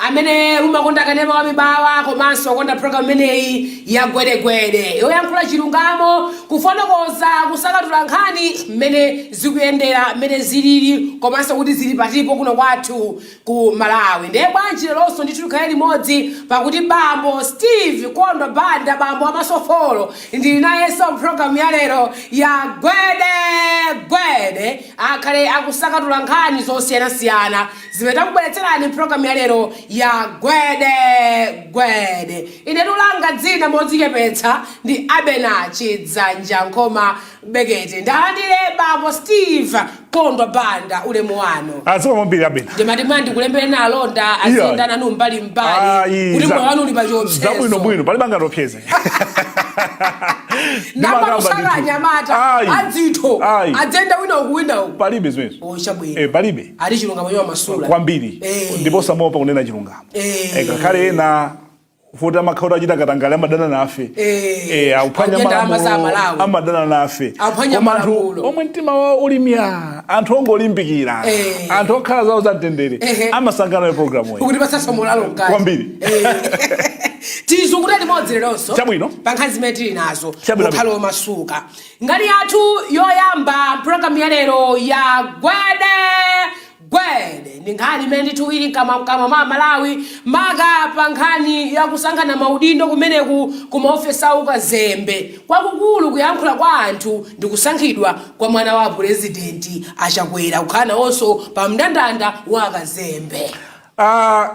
amene umakonda kanema wa Mibawa komanso konda program imeneyi ya Gwedegwede yoyankhula chilungamo kufotokoza kusakatula nkhani mmene zikuyendera mmene zilili komanso kuti zili patipo kuno kwathu ku Malawi. Ndiye bwanji leronso ndithu tikhale limodzi pakuti bambo Steve Kondo Banda bambo amasofolo ndili nayenso program ya lero ya Gwedegwede akhale akusakatula nkhani zosiyanasiyana zimene takubweretserani program ya lero ya Gwedegwede. Ine tulanga dzina modzichepetsa ndi Abenachi Dzanja Nkoma Begete ndalandire bambo Steve Kondo Banda ulemu wano azoma mombiri Abena ndimati mandi kulembera nalonda azenda nanu mbali kuti mwa wanu uli pachopsezo zabwino pali banga lopyeze namba kusaka nyamata Zinthu azenda wina palibe zwezo chabwino palibe ali chilungamo yo masula kwambiri ndipo samopa kunena chilungamo ngakhale ena futa makhauta achita katangale amadana nafe auphwanya malamulo amadana nafe koma anthu omwe mtima wawo ulimya anthu ongolimbikira anthu okhala zawo za mtendere amasangana ya programu kuti pasasamulalo mkati kwambiri tizungulira limodzi leronso chabwino pankhazi zimene tili nazo kukhalo masuka ngati yathu yoyamba program ya lero ya Gwede ndi nkhani imene ndithu ili mkamwa mwa Malawi maka pa nkhani ya kusankhana maudindo kumeneku ku maofesi a ukazembe kwakukulu kuyankhula kwa anthu ndi kusankhidwa kwa mwana wa purezidenti Chakwera kukhala nawonso pa mndandanda wa akazembe.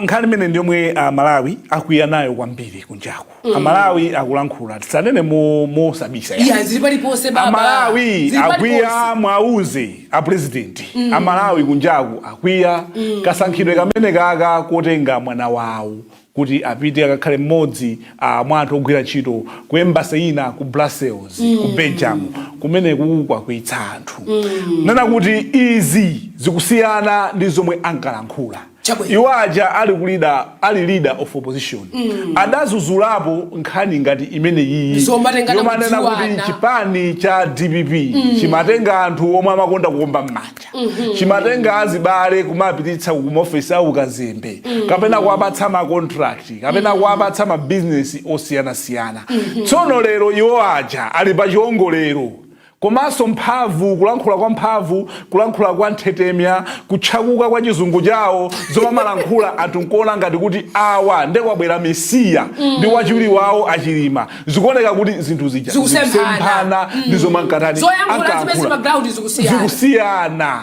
Nkhani imene ndiyomwe Malawi akwiya nayo kwambiri kunjaku Malawi akulankhula tisanene mosabisa Malawi akwiya mwauze a president Malawi kunjaku akwiya kasankhidwe kamene kaka kotenga mwana wawo kuti apite akakhale mmodzi mwa anthu ogwira ntchito ku embassy ina ku Brussels ku Belgium kumene kwakwitsa anthu nana kuti izi zikusiyana ndi zomwe ankalankhula iwo aja ali leader of opposition adazuzulapo nkhani ngati imene iyi yomanena kuti chipani cha DPP chimatenga anthu omwe amakonda kukomba m'manja chimatenga azibale kumapititsa ku maofesi a ukazembe kapena kuwapatsa ma contract kapena kuwapatsa ma business osiyanasiyana tsono lero iwo aja ali pa chiongolero komanso mphamvu kulankhula kwa mphamvu kulankhula kwa nthetemya kutchakuka kwa chizungu chawo zomwe amalankhula anthu nkuona ngati kuti awa nde kwabwera mesiya ndi wachiwiri wawo achilima zikuoneka kuti zinthu zija zikusiyana ndi zomwe ankatani zikusiyana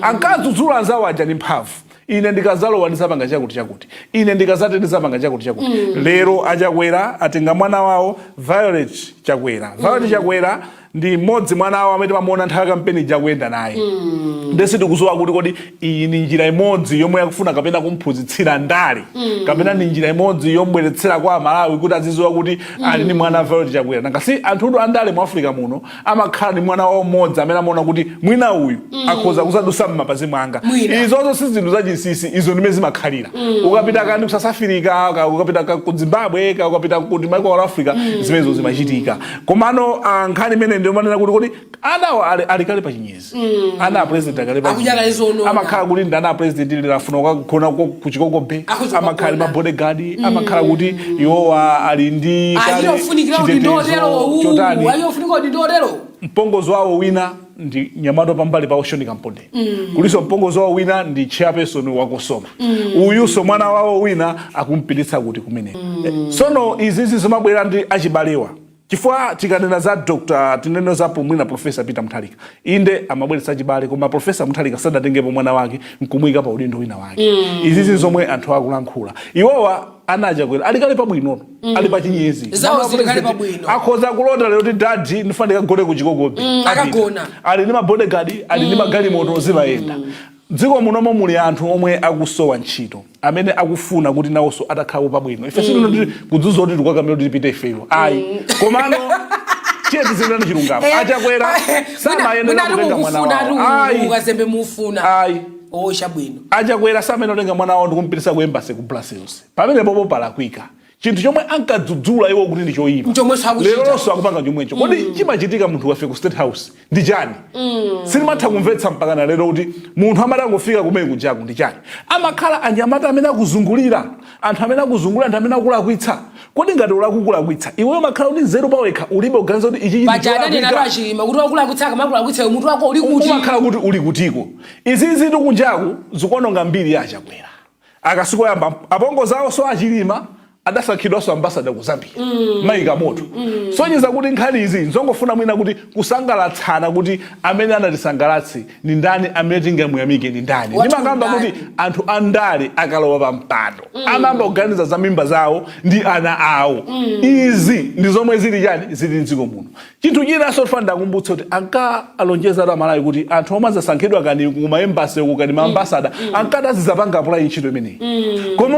ankadzudzula anzawo aja ndi mphamvu ine ndikazalowa ndisapanga chakuti ine ndikazate ndisapanga chakuti lero Chakwera atenga mwana wawo Violet Chakwera ndi mmodzi mwana wawo amene mamuona nthawi kampeni jakuyenda naye ndesi tikuzowa kuti kodi iyi ndi njira imodzi yomwe yakufuna kapena kumphunzitsira ndale kapena ndi njira imodzi yombweretsera kwa Malawi kuti azizowa kuti ali ndi mwana Violet Chakwera nangasi anthu andale mu Africa muno amakhala ndi mwana wawo mmodzi amene amaona kuti mwina uyu akhoza kusadusa m'mapazi mwanga izozo si zinthu zachinsinsi izo ndimene zimakhalira ukapita kandi ku South Africa ukapita ku Zimbabwe ukapita ku maiko a Africa zimenezo zimachitika komano nkhani imene ndio manena kuti anawo alikale pa chinyezi ana president akale pa amakhala kuti ndana president lirafuna kukhona ku chikokobe amakhala ma bodyguard amakhala kuti iwo ali ndi mpongozi wawo wina ndi nyamato pambali pa Ocean Kamponde kuliso mpongozi wawo wina ndi chairperson wakosoma uyuso mwana wawo wina akumpititsa kuti kumene sono izizi zimabwera ndi achibalewa chifukwa tikanena za Dr. tineno za pomwina Professor Peter Mutharika inde amabweretsa chibale koma Professor Mutharika sadatengepo mwana wake nkumuyika pa udindo wina wake izizi zomwe anthu akulankhula iwowa anachakwera alikale pabwino ali pa chinyezi akhoza kulonda lero kuti daddy ndifanika gole ku chikokobe akagona ali ndi ma bodyguard ali ndi magalimoto zimayenda dziko munomo muli anthu omwe akusowa ntchito amene akufuna kuti nawonso atakhawo pabwino ife sino kudzuza kuti tikukamira kuti tipite ifeyo ayi komano cheti zinani chilungamo Chakwera samayenda kutenga mwana wawo ukazembe mufuna ayi chabwino Chakwera samene otenga mwana wawo ndikumpitisa ku embassy ku Brussels pamene popo palakwika chinthu chomwe ankadzudzula iwo kuti ndi choyipa lero lonso akupanga chomwecho kodi chimachitika munthu wafe ku State House ndi chani silimatha kumvetsa mpaka na lero kuti munthu amatangofika kumene kunjaku ndi chani amakhala anyamata amene akuzungulira anthu amene akuzungulira anthu amene akulakwitsa kodi ngati ulakukulakwitsa iweyo makhala kuti nzeru pawekha ulibe kuganiza kuti ichi munthu wako uli kuti umakhala kuti uli kutiko izizi kunjaku zikuononga mbiri ya Chakwera akasuko yamba apongozi awo so achilima adasankhidwanso ambassador ku Zambia mayika moto sonyeza kuti nkhani izi nzongofuna mwina kuti kusangalatsana kuti amene anatisangalatse ni ndani amene tingamuyamike ni ndani ndimakamba kuti anthu andale akalowa pa mpando amamba kuganiza za mimba zawo ndi ana awo izi ndi zomwe zili chani zili mdziko muno chinthu china sofa ndakumbutsa kuti anka alonjeza la Malawi kuti anthu omwe asankhidwa kani ku maembasi ku kani maambassador ankadazizapanga apply ntchito imeneyi koma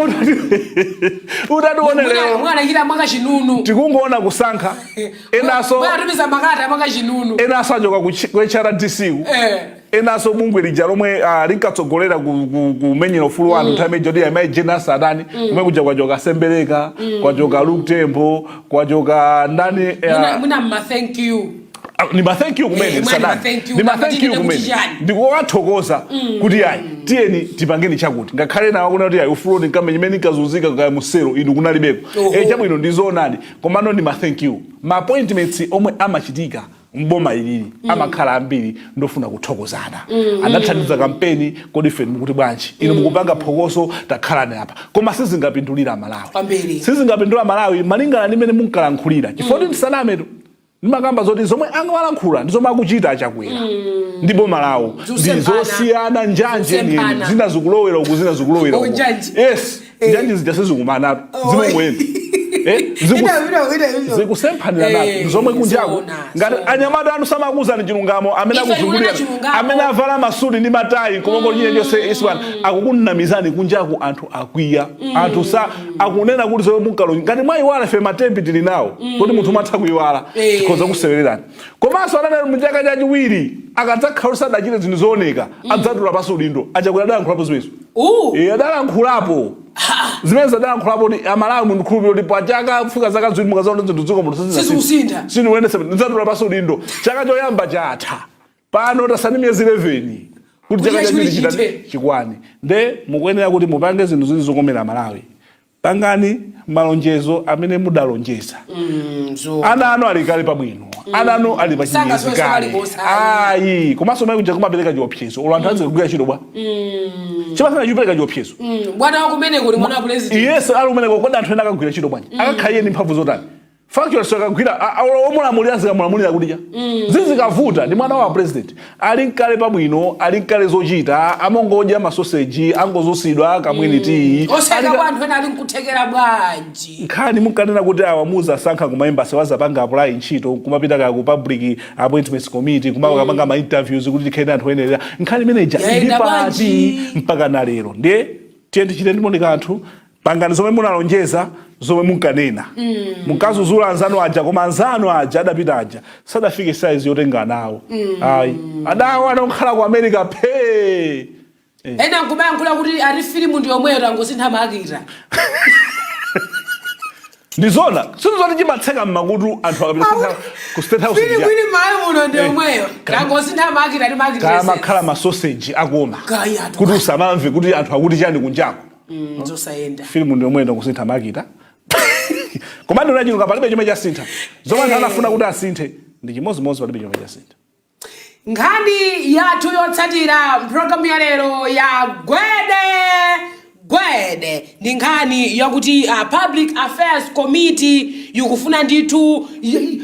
mwana kila mwaka chinunu tikungoona kusankha enaso mwana tumiza makata mwaka chinunu enaso ajoka ku HRDC enaso bungwe lija lomwe linkatsogolera kumenyera ufulu wanu nthawi jodi ya Jenasa Adani kumwe kuja kwajoka Sembereka kwajoka Lutembo kwajoka ndani muna thank you ni thank you kumene sadani ni thank you kumene ndikuwathokoza kuti ayi tiyeni tipangeni chakuti ngakhale nawo kuna kuti ayi ufulu nikamenyimene nikazuzika kaya musero inu kunalibeko chabwino ndizoonadi komano ni thank you ma appointments omwe amachitika mboma ilili amakhala ambiri ndofuna kuthokozana adathandiza kampeni kodi ife mukuti bwanji inu mukupanga phokoso takhalani apa koma sizingapindulira Malawi sizingapindulira Malawi malingana nimene munkalankhulira chifukwa ndisaname ndimakamba zoti zomwe angawalankhula ndi zomwe akuchita Chakwera ndi boma lawo ndizosiyana njanje nini zina zikulowera uku zina zikulowera uku yes njanje zijasizikumana zimomwene zikusemphanira nazo zomwe kunjaku ngati anyamata anu samakuzani chilungamo amene akuzungulira amene avala masudi ndi matayi komoko nyine chonse iswan akukunamizani kunjaku anthu akwiya anthu sa akunena kuti zomwe munkalo ngati mwayiwala fe matempi tili nawo kuti munthu matha kuyiwala tikhoza kusewererani komanso ananena mchaka chachiwiri akadzakhala sadachite zinthu zooneka adzatula pasi udindo Chakwera adalankhulapo zimenezo adalankhulapo zimene zadalankhulapo ndi Amalawi mukhulupiriro ndipo achaka kufika zaka ziwiri mukazaona zinthu ziko munthu sizikusintha sinuwendese ndidzatula pasi udindo chaka choyamba chatha pano tasani miyezi 11 kuti chaka chachiwiri chitani chikwani nde mukuyenera kuti mupange zinthu zili zokomera Malawi pangani malonjezo amene mudalonjeza ana anu ali kale pabwino ana anu ali pachiyezi kale ayi komanso mayi kunja kumapereka chiopsezo olo anthu azikugwira chito bwa chimasana chipereka chiopsezo bwana wako kumene kuli mwana wa president yes ali kumeneko kodi anthu ena akagwira chito bwanji akakhalire ndi mphamvu zotani factual akagwira omulamulira azikamulamulira kutija zizikavuta ndi mwana wa president ali nkale pabwino ali nkale zochita amongodya masoseji angozusidwa community oseka kwanthu ena ali nkuthekera bwanji nkhani munkanena kuti awamuza asankha kuma embassy wazapanga apply ntchito kumapita ka ku public appointments committee kumapanga ma interviews kuti tikhale anthu enera nkhani manager ndi pati mpaka na lero ndiye tiyendi chiteni monika anthu pangani zomwe munalonjeza zomwe munkanena munkazuzula anzanu aja koma anzanu aja adapita aja sadafike size yotenga nawo ayi adawo anokhala ku America phe ena nkubayankhula kuti ari filimu ndi yomweyo tangosintha makita ndizona sizoti chimatseka mmakutu anthu akapita ku State House filimu ili mayi muno ndi yomweyo tangosintha makita ndi makita kama khala masoseji akoma kuti usamamve kuti anthu akuti chani kunjako zosayenda filimu ndi yomweyo kusintha makita komando unachinuka palibe chomwe chasintha zomwe anthu anafuna kuti asinthe ndi chimozimozi palibe chomwe chasintha nkhani yathu yotsatira programu ya lero ya Gwedegwede ndi nkhani yakuti Public Affairs Committee yikufuna ndithu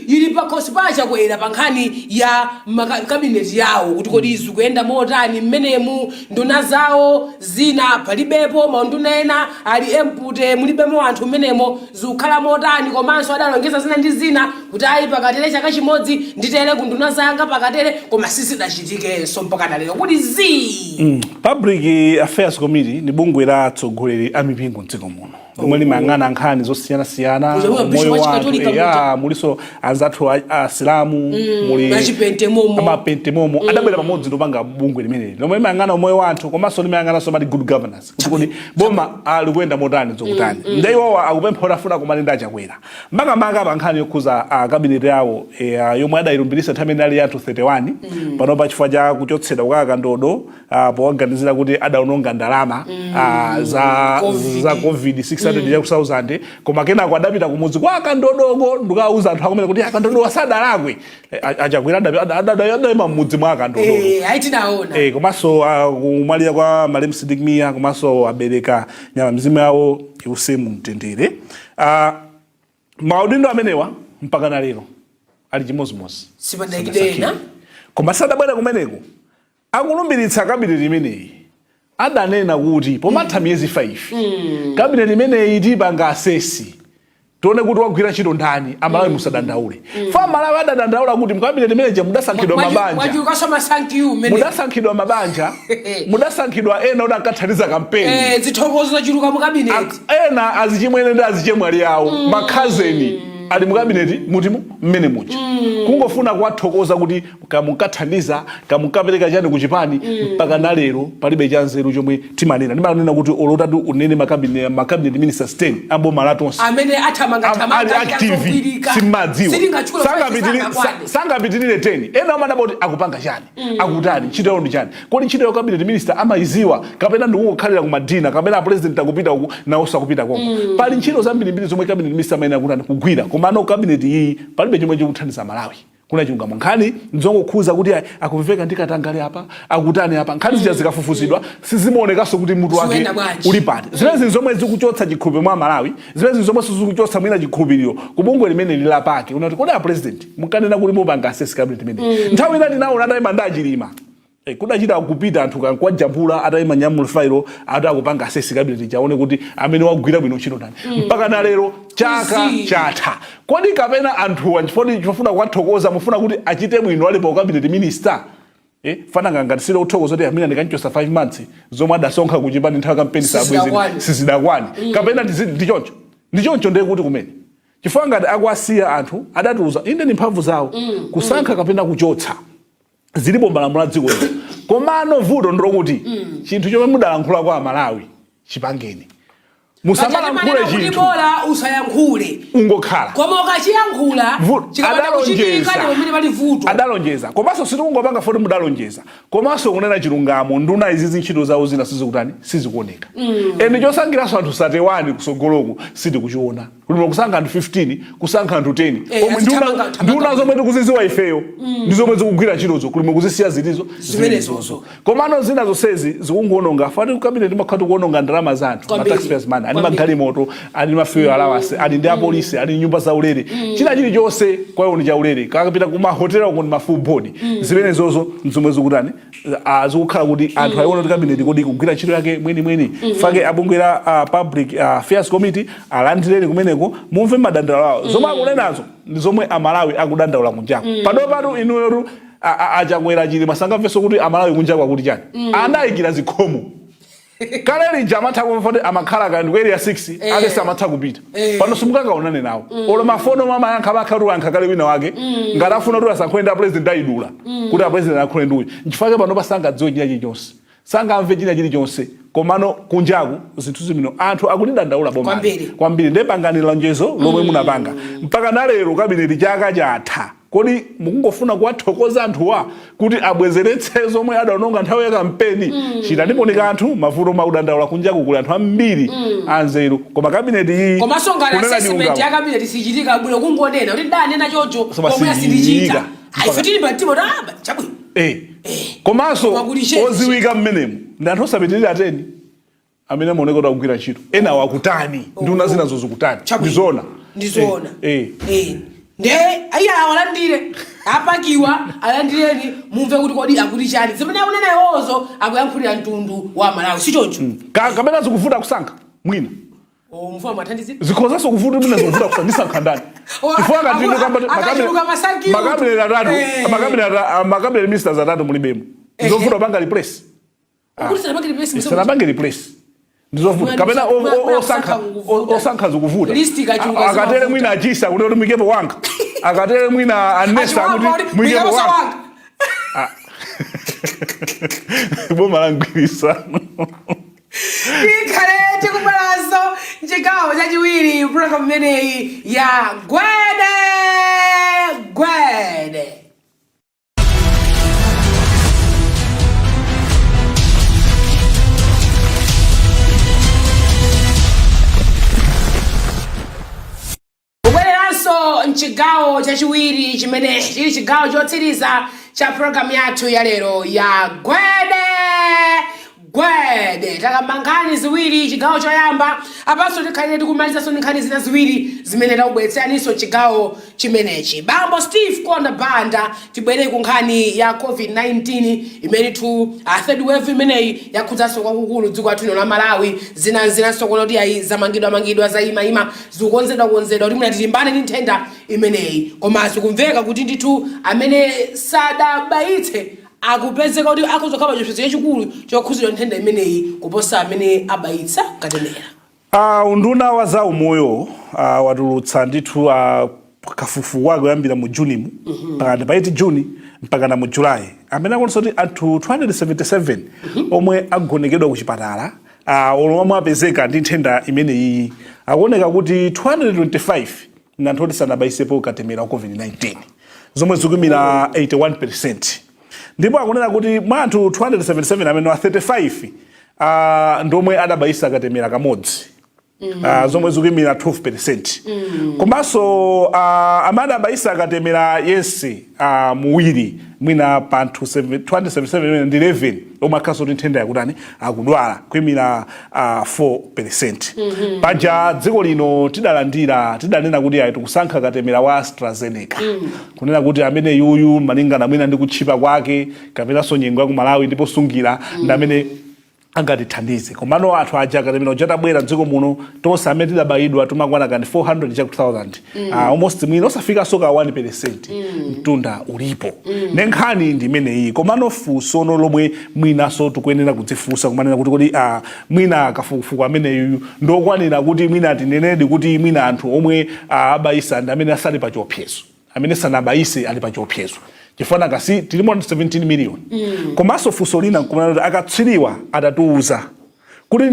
ili pakhosi pa Chakwera pa nkhani ya cabinet yawo kuti kodi zikuyenda motani mmenemu nduna zawo zina palibepo maunduna ena ali empute mulibemo anthu mmenemo zikukhala motani komanso adalongeza zina ndi zina kuti ayi pakatere chaka chimodzi nditere ku nduna zanga pakatere koma sisidachitikenso mpaka na lero kuti Public Affairs Committee ndi bungwe la atsogoleri a mipingo m'dziko muno lomwe limayang'ana nkhani zosiyana-siyana moyo wanthu muliso anzathu asilamu muli amapentemomo adabwera pamodzi ndopanga bungwe limeneli lomwe limayang'ana moyo wanthu komanso limayang'ananso mati good governance kuti boma likuyenda motani zokutani ndiye iwowa akupempha otafuna kumalenda achakwera makamaka pa nkhani yokhuza kabineti yawo yomwe adayilumbirisa nthawi imene ali anthu 31 panopa chifukwa cha kuchotsedwa kwa kandodo powaganizira kuti adawononga ndalama za covid 600,000 koma kenako adapita kumudzi kwa kandodoko ndikawuza anthu akumene kuti akandodo asadalakwe achakwera adayima mmudzi mwa kandodo komanso kumwalira kwa Malemu Sidikmiya komanso abereka nyama mizimu yawo iwuse mu mtendere maudindo amenewa mpaka na lero ali chimozimozi koma sadabwera kumeneko akulumbiritsa kabineti imeneyi adanena kuti pomatha miyezi 5 kabineti imeneyi tipanga asesi tione kuti wagwira ntchito ndani Amalawi musadandaule fa Malawi adadandaula kuti mkabineti imeneyi mudasankhidwa mabanja mudasankhidwa mabanja mudasankhidwa ena kuti ankathandiza kampeni zithokozo zachuluka mu kabineti ena azichimwene ndi azichemwali yawo makhazeni ali mukabineti mutimu mmene muja kungofuna kuwathokoza kuti kamukathandiza kamukapereka chani kuchipani mpaka na lero palibe chanzeru chomwe timanena ndimanena kuti olotatu unene makabineti ministers 10 amboma la Tonse amene athamanga active simadziwa sangapitirire 10 ena amanaba kuti akupanga chani akutani ntchito yawo ndi chani kodi ntchito ya kabineti minister amayiziwa kapena ndikungokhalira kumadina kapena president akupita uku nawo sakupita kongo pali ntchito zambirimbiri zomwe kabineti minister amene akutani kugwira komano kabineti iyi palibe chomwe chikuthandiza Malawi kuna chilungamo nkhani nzongokhuza kuti akumveka ndikatangale apa akutani apa nkhani zija zikafufuzidwa sizimaonekanso kuti mutu wake uli pati zimene zomwe zikuchotsa chikhulupiriro mwa Malawi zimene zomwe zikuchotsa mwina chikhulupiriro kubungwe limene lila pake unati kodi a president mukanena kuti mupanga assess cabinet imene nthawi ina ndinawo nadayima ndachilima kudachita kupita anthu kwa jambula atayima nyamula failo akupanga assess cabinet chaone kuti amene wagwira bwino ntchito ndani mpaka na lero chaka chatha kodi kapena anthu anchifoni chofuna kwathokoza mufuna kuti achite bwino ali pa cabinet minister fana ngangatisire uthokoza kuti amene ndikanchosa 5 months zomwe adasonkha kuchipani nthawi kampeni sabwezi sizidakwani kapena ndichoncho ndiye kuti kumene chifukwa ngati akwasiya anthu adatiuza inde ni mphamvu zawo kusankha kapena kuchotsa zilipo malamulo dziko komano vuto ndrokuti chinthu chomwe mudalankhula kwa Malawi chipangeni musamalankhule chinthu bora usayankhule ungokhala koma ukachiyankhula adalonjeza komanso sitikungopanga foti mudalonjeza komanso kunena chilungamo nduna izizi ntchito zawo zina sizikutani sizikuoneka ende chosankhiraso anthu 31 kusogoloku sitikuchiona kulimo kusankha anthu 15 kusankha anthu 10 omwe nduna zomwe tikuziziwa ifeyo ndi zomwe zikugwira ntchitozo kulimo kuzisiya zilizo zimenezozo komano zina zonsezi zikungoononga fati kukabineti timakhati kuononga ndalama za anthu ma taxpayers money ali magalimoto ali mafuel allowance ali ndi apolisi ali nyumba za ulere china chilichonse kwa iwo ndi cha ulere kakapita kuma hotel uko ndi ma full board zimenezozo nzomwe zikutani zikukhala kuti anthu ayiona kuti kabineti kodi kugwira ntchito yake mweni fake abungwera public affairs committee alandireni kumeneko mumve madandaulo awo zomwe akunenazo ndi zomwe Amalawi akudandaula kunjako padopatu inuyotu achakwera chili masangamveso kuti Amalawi kunjako akuti chani anayikira zikhomo Kale lija amatha kumfoti amakhala kandi ku area 6 alesi amatha kupita pano simukakaonane nawo olo mafono mama yankha bakharu ankakale wina wake ngatafuna kuti asankhwenda president ayidula kuti a president akhole nduyi nchifake pano pasanga dzojira chilichonse sangamve china chilichonse komano kunjaku zinthu zimino anthu akulidandaula boma kwambiri ndepangani lonjezo lomwe munapanga mpaka nalero kabineti chaka chatha kodi mukungofuna kuwathokoza anthuwa kuti abwezeretse zomwe adaononga nthawi ya kampeni chita ndiponika anthu mavuto makudandaula kunjaku kuli anthu ambiri anzeru koma kabineti iyi komanso ngati assessment ya kabineti sichitika bwino kungonena kuti ndanena chocho komwe asidichita aifitini patimo taba chabwino komanso oziwika mmenemu ndi anthu osapitirira 10 amene amoneka kuti akugwira ntchito ena wakutani nduna zina zozikutani ndizona nde aya awalandire apakiwa alandireni mumve kuti kodi akuti chani zimene akunena iwozo akuyankhulira mtundu wa Malawi sichoncho kapena zikuvuta kusankha mwina mfuwa mwathandizira zikhozaso kuvuta mwina zikuvuta kusankha ndani chifukwa ngati ndo makabineti ministers atatu mulibemo zovuta panga replace ukuti sanapanga replace sanapanga replace ndizovuta kapena osankha zokuvuta akatere mwina achisa kuti mwikepo wanga akatere mwina anesa kuti mwikepo wanga Boma langwirisano Kale tikubalaso chigawo chachiwiri program imeneyi ya Gwedegwede. Chigawo chachiwiri chimene chili chigawo chotsiriza cha program yathu ya lero ya Gwedegwede. Takamangani ziwiri chigawo choyamba apaso tikhalire tikumaliza nkhani zina ziwiri zimene takubweretsaniso chigawo chimenechi. Bambo Steve Konda Banda tibwere ku nkhani ya COVID-19 imene third wave imeneyi yakhudzaso kwakukulu dziko lathu la Malawi zina sokono kuti ayi zamangidwa zaima zikukonzedwa kuti muna tilimbane ndi nthenda imeneyi koma zikumveka kuti ndithu amene sadabayitse akupezeka kuti akuzokhala chipsezo chachikulu chokhuzidwa nthenda imeneyi kuposa amene abayitsa katemera. Unduna wa za umoyo watulutsa ndithu kafukufuku wake kuyambira mu Juni mpaka paiti Juni mpaka na mu Julai amene akonso kuti anthu 277 omwe agonekedwa ku chipatala omwe apezeka ndi nthenda imeneyi akuoneka kuti 225 ndi anthu oti sanabayisepo katemera wa COVID-19 zomwe zikumira 81%. Ndipo akunena kuti mwa anthu 277 amene wa 35 ndomwe adabayisa katemera kamodzi zomwe zikumira 12%. Komanso amene abayisa katemera yense muwiri mwina pa anthu 277 ndi 11 omwe akhaso kuti nthenda yakutani akudwala kuyimira 4%. Paja dziko lino tidanena kuti ayi tikusankha katemera wa AstraZeneca kunena kuti amene yuyu malingana mwina ndi kutchipa kwake kapenanso nyengo ya ku Malawi ndipo sungira ndi amene angatithandize. Komano anthu aja katemera ujatabwera dziko muno tonse amene tidabayidwa tumakwana kani 400,000 almost mwina osafika soka 1% mtunda ulipo. Nenkhani ndi imeneyi komano funso lomwe mwinaso tikuyenera kudzifunsa kumanena kuti kodi mwina kafukufuku ameneyu ndokwanira kuti mwina tinenedi kuti mwina anthu omwe abayisa ndi amene asali pa chiopsezo amene sanabayise ali pa chiopsezo chifana kasi tilimo 17 million. Komanso funso lina nkumanena akatswiriwa atatiuza kuti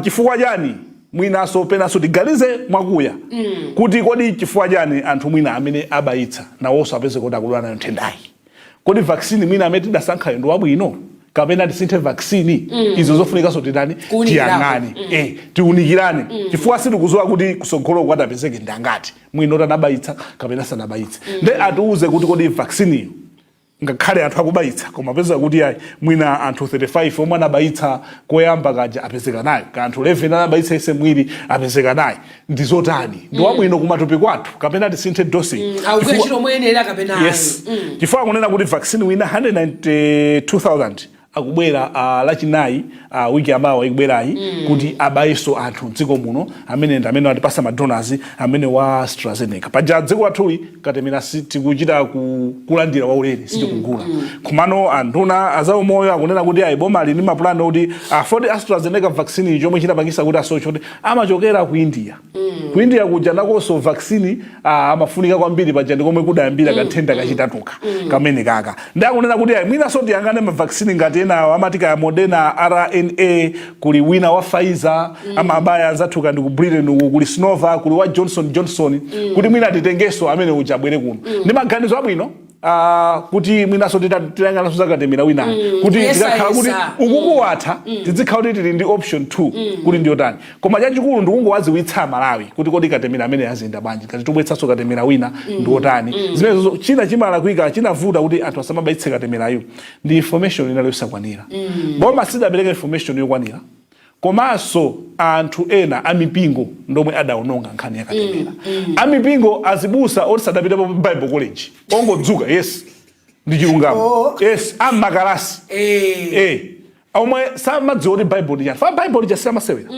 chifukwa chani mwinaso penaso tigalize mwakuya kuti kodi chifukwa chani anthu mwina amene abayitsa nawonso apeze kuti akudwala nayo nthendayi kodi vaccine mwina amene tidasankhayo ndi wabwino kapena tisinthe vaccine izo zofunikanso titani tiyang'ane tiunikirane chifukwa sitikuzowa kuti kusogolo kwatapezeke ndangati mwina otanabayitsa kapena sanabayitsa nde atiuze kuti kodi vaccine iyo ngakhale anthu akubayitsa koma apeza kuti ayi mwina anthu 35 omwe anabayitsa koyamba kaja apezeka nayo ka anthu 11 anabayitsa ise mwiri apezeka nayo ndizotani ndi wabwino kumatupi kwathu kapena tisinthe dosing yes chifukwa kunena kuti vaccine wina 192,000 akubwera lachinayi wiki amawa ikubwerayi kuti abayeso anthu mdziko muno amene ndamene atipasa madonors amene wa AstraZeneca paja dziko lathuyi katemera tikuchita kulandira waulere sitikugula komano anduna azaumoyo akunena kuti ayi boma ali ndi mapulani kuti for AstraZeneca vaccine chomwe chinapangisa kuti asocho kuti amachokera ku India ku India kuja nakonso vaccine amafunika kwambiri paja ndikomwe kudayambira kanthenda kachitatuka kamene kaka ndi akunena kuti ayi mwina so tiyangane ma vaccine ngati ena amatika ya Moderna RNA kuli wina wa Pfizer amabaya anzathuka ndi ku Britain kuli Sinovac kuli wa Johnson kuti mwina titengeso amene uchabwere kuno ndi maganizo abwino kuti mwinaso titayangana suzakatemera wina kuti tikakhala kuti ukukuwatha tizikhala kuti tili ndi option 2 kuti ndiyotani koma chachikulu ndikungowaziwitsa Malawi kuti kodi katemera amene yazenda bwanji kati tubwetsanso katemera wina ndiyotani zimenezo china chimalakwika chinavuta kuti anthu asamabayitse katemerayo ndi information inali yosakwanira boma sidapereka information yokwanira komanso anthu ena amipingo ndomwe adaononga nkhani ya katemera amipingo azibusa oti sadapita pa Bible College ongodzuka yes ndi chilungamo yes amakalasi omwe samadziwa kuti Bible ndi chani. Fa Bible chasiyama sewera.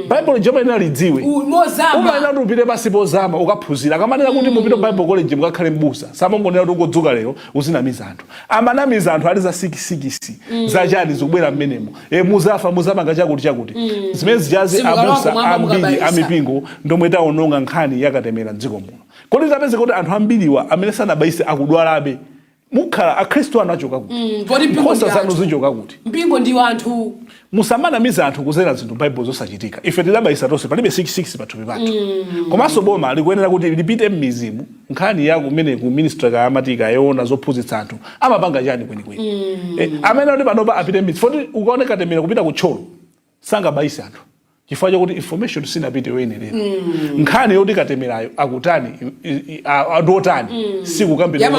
Bible joma ina lidziwe. Mozama. Ina ndupite basi pozama ukaphunzira. Akamanena kuti mupite Bible college mukakhale mbusa. Samongonera kuti ungodzuka lero uzinamiza anthu. Amanamiza anthu ali za sikisi. Za chani zikubwera mmenemo. Muzafa muzamanga chakuti. Zimene zijazi abusa ambiri amipingo ndomwe taononga nkhani yakatemera mdziko muno. Kodi tapeze kuti anthu ambiriwa amene sanabayise akudwalabe. Mukhala aKristu anachoka kuti. Nkhosa zanu zichoka kuti. Mpingo ndi wanthu. Musamanamiza anthu kuzera zinthu Bible zosachitika. Ife tilabayisa tonse palibe 66 pathupi pathu. Komanso boma likuyenera kuti lipite m'mizimu nkhani ya kumene ku ministry ka amatika yona zophunzitsa anthu amapanga chani kwenikweni. Amene kuti panopa apite m'mizi. Foti ukaone katemera kupita kutcholo sangabayise anthu. Chifukwa chakuti information sinapite yoyenerera. Nkhani yoti katemerayo akutani adotani sikukambira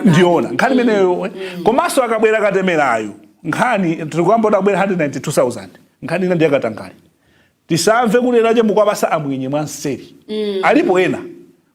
ndiona nkhani imeneyo. Komanso akabwera katemerayo nkhani tikuyamba kubwera 192,000 nkhani ina ndiyakatangale. Tisamve kuti naje mukwapasa amwenye mwanseri. Alipo ena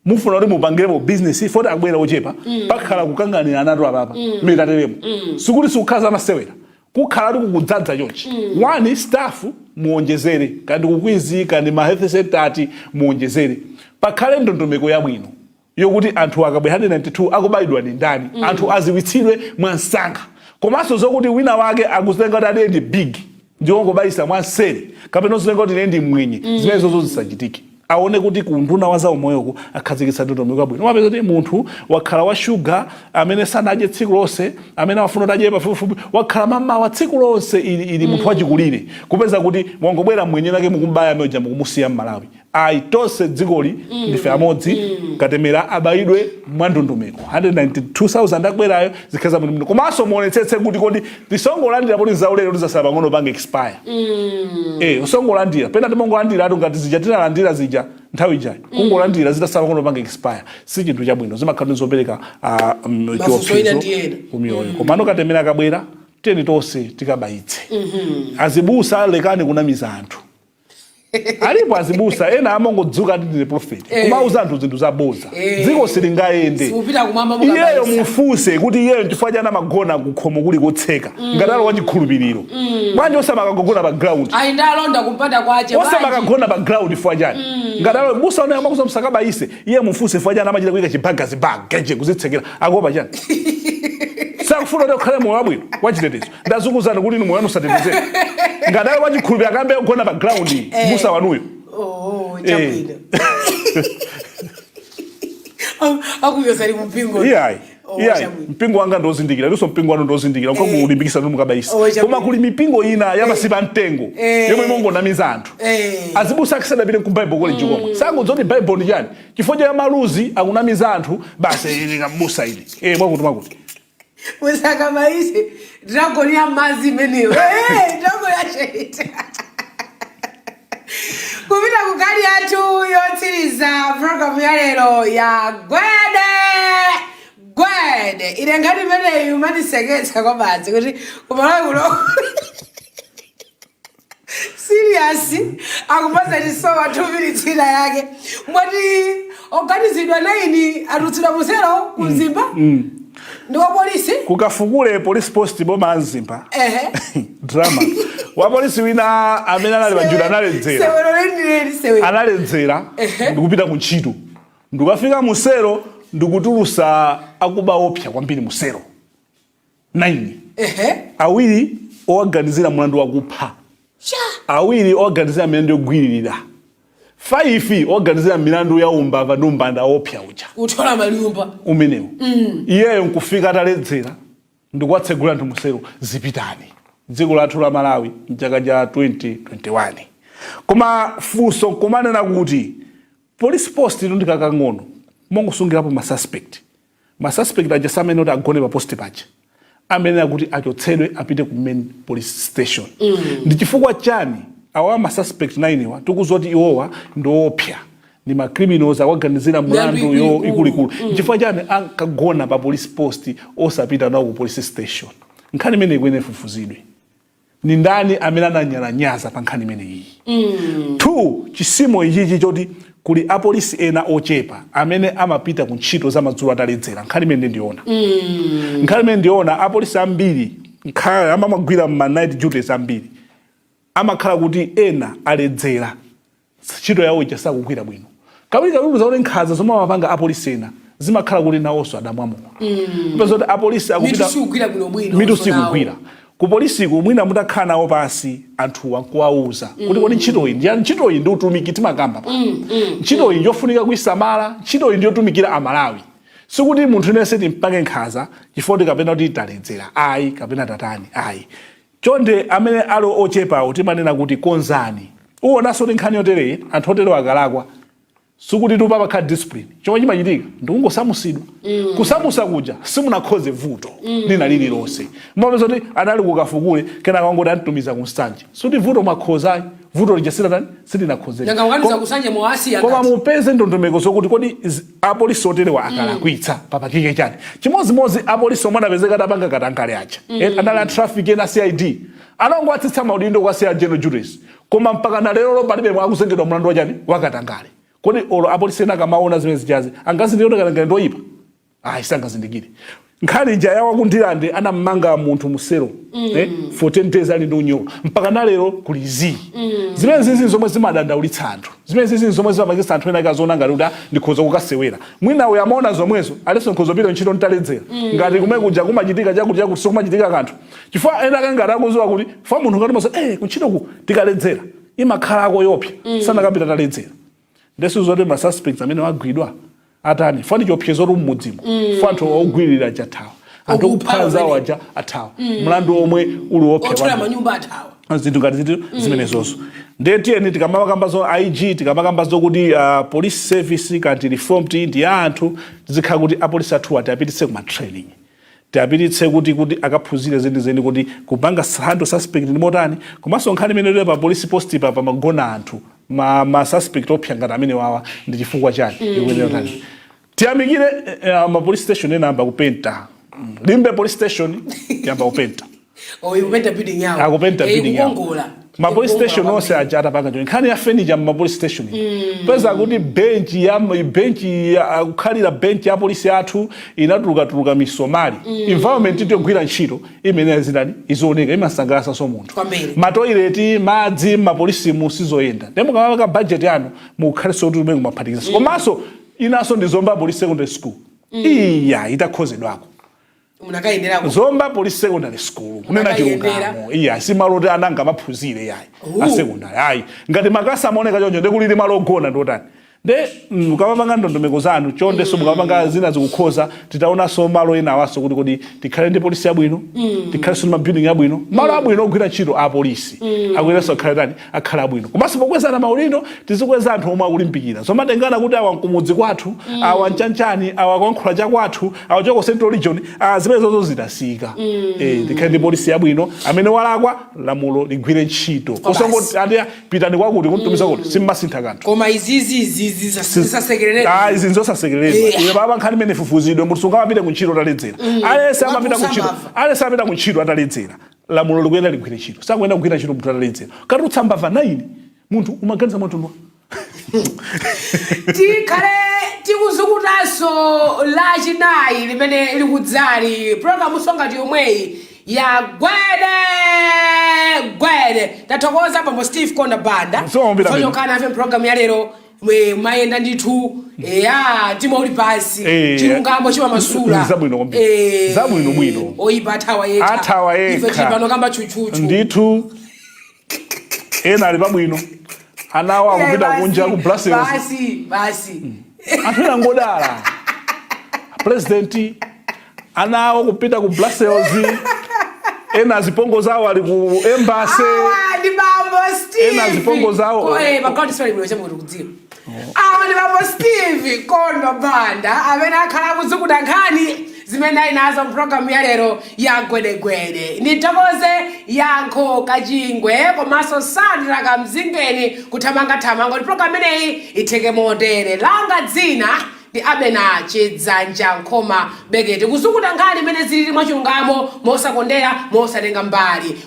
mufuna kuti mupangirepo business foti akubwera ochepa pakhala kukanganira anatu apapa mitateremo. Sikuti sikukhaza masewera. Kukhala kuti kukudzadza chonchi. One staff muonjezere kandi kukwizika ndi ma health center ati muonjezere. Pakhale ndondomeko yabwino yokuti anthu akabwera 192 akubayidwa ndi ndani. Anthu aziwitsidwe mwansanga. Komanso zokuti wina wake akuzenga kuti ade ndi big ndiwo ngobayisa mwanseri kapena zozenga kuti ndi mwenye. Zimene zozo zisachitike. Aone kuti kunduna wa za umoyoko akhazikitsa ndondomeko yabwino. Wapeza kuti munthu wakhala wa sugar amene sanadye tsiku lonse amene wafuna kuti adye pafupifupi wakhala mama wa tsiku lonse ili munthu wachikulire kupeza kuti mwangobwera mwenye nake mukumbaya ameoja mukumusiya m'Malawi. Tonse dzikoli ndife amodzi katemera abayidwe mwa ndondomeko. 192,000 akubwerayo zikhaza bwino. Komanso muonetsetse kuti kodi tisongolandira poti zaulere tizasala pang'ono pange expire. Usongolandira pena timongolandira atu ngati zija tinalandira zija nthawi ijayo. Kungolandira zitasala pang'ono pange expire. Si chinthu chabwino zimakhala zopereka chiopsezo kumiyoyo. Komano katemera akabwera tiyeni tonse tikabayitse. Azibusa lekani kunamiza anthu. Alipo azibusa ena amongodzuka ati ndi prophet. Kumauza anthu zinthu zaboza. Dziko silingayende. Iyeyo mufuse kuti iyeyo chifukwa chana magona kukhomo kuli kotseka. Ngatalo wachikhulupiriro. Bwanji osamakagona pa ground. Ndalonda kumpanda kwache. Osamakagona pa ground chifukwa chani. Ngatalo busa ona amakuza msakabayise. Iye mufuse chifukwa chana amachita kuyika chibagazi geje kuzitsekera. Akopa chani. Sakufuna kuti ukhale moyo wabwino wachitetezo. Ndazunguzana kuti moyo wanu usatetezeke. Ngadalo wachikhulupirira akambe kugona pa ground busa wanuyo. Chabwino. Akwiya sali mpingo. Mpingo wanga ndozindikira. Luso mpingo wanu ndozindikira. Kwa kulimbikisa numu kabayisa. Koma kuli mipingo ina yamasipa mtengo. Yemwe imongonamiza anthu. Azibusa akisada bile ku Bible college komwe. Sangodzoti Bible ndi chani. Chifukwa cha maluzi akunamiza anthu basi likabusa ili. Mwakuti. Musaka maisha dragon ya mazi menewe dragon ya shit kupita kukali atu yotsiriza program ya lero ya Gwede ile ngati mene umaniseketsa kwa badzi kuti kumalawi kuno serious akupaza tisowa 2 minutes ina yake mwati organizidwa laini atutsira musero kumzimba. Ndiwa polisi? Kukafukule police post Boma Nzimba. Drama. Wa polisi wina amene anali banjula analedzera. Analedzera ndikupita ku ntchito. Ndikafika musero ndikutulusa akuba opya kwambiri musero. 9. Awiri oorganizira mulandu wakupha. Awiri oorganizira milandu yogwiririra. 5 oorganizira milandu ya umbava numbanda opya uja. Uthola maliumba. Umenewo. Iyeyo nkufika ataledzera ndikwatsegula anthu musero zipitani. Dziko lathu la Malawi mchaka cha 2021. Koma funso kumanena kuti police post ino ndikakang'ono mongosungirapo ma suspect. Ma suspect aja samene oti agone pa post paja. Amene akuti achotsedwe apite ku main police station. Ndi chifukwa chani awa ma suspect 9 wa tikuzoti iwowa ndopya ni ma criminals awaganizira mulandu yo ikulikulu. Chifukwa chani ankagona pa police post osapita nawo ku police station. Nkhani imene ikwene fufuzidwe. Ni ndani amene ananyalanyaza pa nkhani imene iyi. 2 chisimo ichi choti kuli apolisi ena ochepa amene amapita ku ntchito za madzulo ataledzera. Nkhani imene ndiona. Nkhani imene ndiona apolisi ambiri nkhala amamagwira ma night duties ambiri amakhala kuti ena aledzera ntchito yawo ichasakugwira bwino kawiri zaone nkhaza zomwe amapanga apolisi ena zimakhala kuti nawonso adamwamuka kupeza kuti apolisi mitu sikugwira ku polisiku mwina mutakhala nawo pasi anthu wankuwauza kuti kodi ntchito iyi ndi utumiki timakamba ntchito iyi yofunika kuisamala ntchito iyi ndiyotumikira Amalawi sikuti munthu nese timpange nkhaza chifukwa kapena kuti taledzera ayi kapena tatani ayi chonde amene ali ochepawo timanena kuti konzani uwonanso kuti nkhani yotereye anthu oterewa akalakwa sikuti tupapakhala discipline chomwe chimachitika ndikungosamusidwa kusamusa kuja simunakhoze vuto lina lililonse mapeza kuti anali kukafukule kenaka wangoti antumiza kunsanje sikuti vuto mwakhozayi vuto lijasira tani silinakhozeka koma mupeze ndondomeko zokuti kodi apolisi oterewa akalakwitsa papakike chani chimodzimodzi apolisi omwe anapezeka adapanga katangale aja anali a traffic ena CID anangowatsitsa maudindo kwa general juries koma mpaka na lero palibe mwakuzengedwa mlandu wachani wakatangale kodi olo apolisi ena kamaona zimene zijazi angazindikire katangale ndoyipa sangazindikire nkhani ija yakundilande anammanga munthu musero for 10 days ali ndi unyolo mpaka na lero kuli zii zimene zizi zomwe zimadandaulitsa anthu zimene zizi zomwe zimapangitsa anthu ena akazoona ngati kuti ndikhoza kukasewera mwina uyo amaona zomwezo alinso nkhoza pita ntchito ntaledzera ngati kumene kuja kumachitika chakuti sikumachitika kanthu chifukwa ena kangati akuziwa kuti fa munthu ngati maso kuntchitoku tikaledzera imakhalako yopsa sanakapita taledzera ndeso zote ma suspects amene wagwidwa atani fani chiopsezo mmudzimo fanthu ogwirira chathawa anthu okuphaza waja athawa mlandu omwe uli wopsa manyumba athawa zinthu ngati zinthu zimenezonso ndetiyeni tikamakamba zo IG tikamakamba zokuti police service kanti reformed ndi anthu tizikhala kuti apolisi athu atapititse kuma training tapititse kuti akaphunzire zeni kuti kupanga handle suspect ndi motani komanso nkhani imene pa police post pa magona anthu ma suspect opsa ngati amene wawa ndi chifukwa chani ikuyenera tani tiyamikire ma police station ena amba kupenta limbe police station yamba kupenta ikupenta building yawo akupenta building yawo ma police station onse ajata panga njoni nkhani ya furniture ma police station peza kuti bench akukhalira bench ya police athu inatuluka misomali environment itogwira ntchito imene zinani izooneka imasangalasa so munthu matoileti madzi ma police musizoyenda ndemo kamaka budget yanu mukhaleso kuti umene kumaphatikiza komanso inaso ndi Zomba Police Secondary School iya itakhozedwako Zomba Police Secondary School kunena chilungamo iya simaloti ananga maphunzire yayi a secondary ayi ngati makasa amaoneka choncho ndikulili malogona ndotani nde mukapanga ndondomeko zanu chonde so mukapanga zina zikukhoza titaona so malo ena awaso kuti tikhale ndi polisi yabwino tikhale so mabuilding yabwino malo abwino ogwira ntchito a polisi akwireso akhala abwino komanso pokwezana maudindo tizikweza anthu omwe akulimbikira zomatengana kuti awa nkumudzi kwathu awa nchanchani awa kwankhula chakwathu awa choko central region zimene zozo zitasika tikhale ndi polisi yabwino amene walakwa lamulo ligwire ntchito kosongoti pitani kwakuti kuntumiza kuti simmasintha kanthu koma izizi zisasekerereza izi nzosasekerereza iyo baba nkhani imene ifufuzidwe munthu sungapite kuntchito ataledzera alese amapita kuntchito ataledzera lamulo likuyenda ligwire ntchito sakuyenda kugwira ntchito munthu ataledzera kati utsamba 9 munthu umaganiza mwatunwa tikhale tikuzukutanso lachinayi limene likudzali programu songati yomweyi ya Gwedegwede tathokoza pambo Steve Konda Banda fanyokana ave program ya lero mayenda ndithu timauli pasi chilungamo chimamasula zabwino bwino oyipa athawa yekha ife chipano kamba chuchuchu ndithu ena ali pabwino anawa akupita kunja ku Brussels basi anthu angodala president anawa kupita ku Brussels ena zipongo zawo ali ku embassy ndi bambo Steve ena zipongo zawo magoti sorry bro chamuti kudzira ndi bambo Steve Konda Banda amene akhala kuzukuta nkhani zimene inazo program ya lero ya Gwedegwede nitokoze yankho kachingwe komanso Sandra Kamzingeni kuthamanga program ineyi itheke motere langa dzina ndi Adana chidzanja nkoma bekete kuzukuta nkhani imene zili mwachilungamo mosakondera mosatenga mbali